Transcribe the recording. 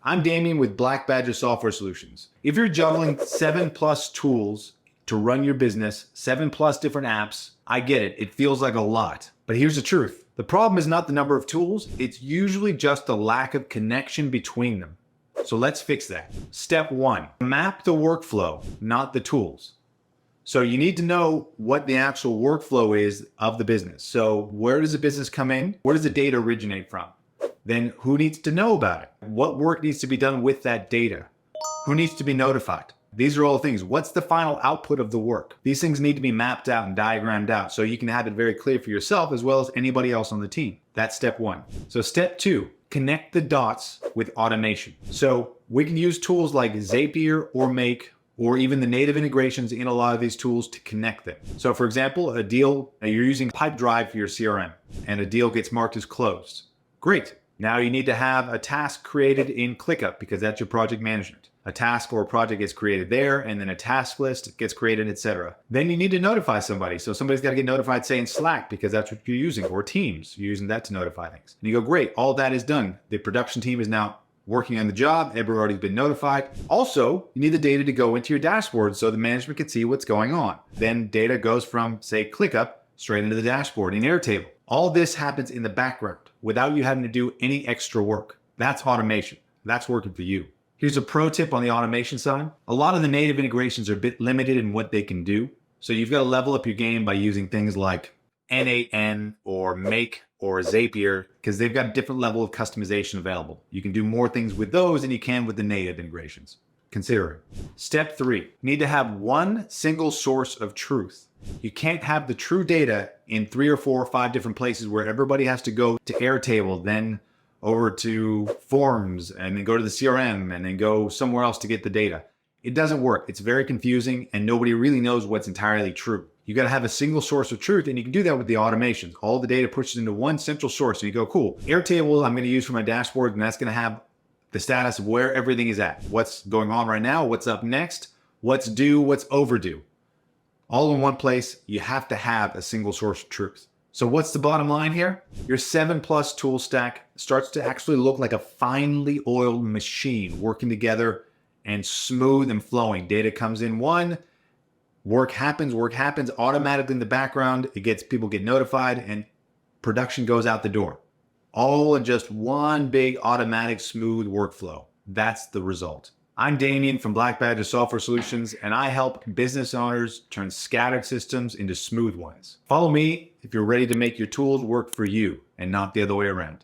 I'm Damien with Black Badger Software Solutions. If you're juggling 7+ tools to run your business, 7+ different apps, I get it. It feels like a lot. But here's the truth. The problem is not the number of tools. It's usually just the lack of connection between them. So let's fix that. Step 1, map the workflow, not the tools. So you need to know what the actual workflow is of the business. So where does the business come in? Where does the data originate from? Then who needs to know about it? What work needs to be done with that data? Who needs to be notified? These are all things. What's the final output of the work? These things need to be mapped out and diagrammed out so you can have it very clear for yourself as well as anybody else on the team. That's step 1. So step 2, connect the dots with automation. So we can use tools like Zapier or Make or even the native integrations in a lot of these tools to connect them. So for example, a deal, you're using Pipedrive for your CRM and a deal gets marked as closed. Great. Now you need to have a task created in ClickUp because that's your project management. A task or a project gets created there, and then a task list gets created, etc. Then you need to notify somebody. So somebody's got to get notified, say in Slack, because that's what you're using, or Teams. You're using that to notify things. And you go, great, all that is done. The production team is now working on the job. Everybody's been notified. Also, you need the data to go into your dashboard so the management can see what's going on. Then data goes from, say, ClickUp straight into the dashboard in Airtable. All this happens in the background without you having to do any extra work. That's automation. That's working for you. Here's a pro tip on the automation side. A lot of the native integrations are a bit limited in what they can do. So you've got to level up your game by using things like N8N or Make or Zapier because they've got a different level of customization available. You can do more things with those than you can with the native integrations. Consider it. Step 3, you need to have one single source of truth. You can't have the true data in 3 or 4 or 5 different places where everybody has to go to Airtable, then over to Forms, and then go to the CRM, and then go somewhere else to get the data. It doesn't work. It's very confusing, and nobody really knows what's entirely true. You got to have a single source of truth, and you can do that with the automations. All the data pushes into one central source, and you go, cool. Airtable I'm going to use for my dashboard, and that's going to have the status of where everything is at. What's going on right now, what's up next, what's due, what's overdue. All in one place. You have to have a single source of truth. So what's the bottom line here? Your 7+ tool stack starts to actually look like a finely oiled machine working together and smooth and flowing. Data comes in one, work happens automatically in the background. People get notified and production goes out the door. All in just one big automatic smooth workflow. That's the result. I'm Damien from Black Badger Software Solutions, and I help business owners turn scattered systems into smooth ones. Follow me if you're ready to make your tools work for you and not the other way around.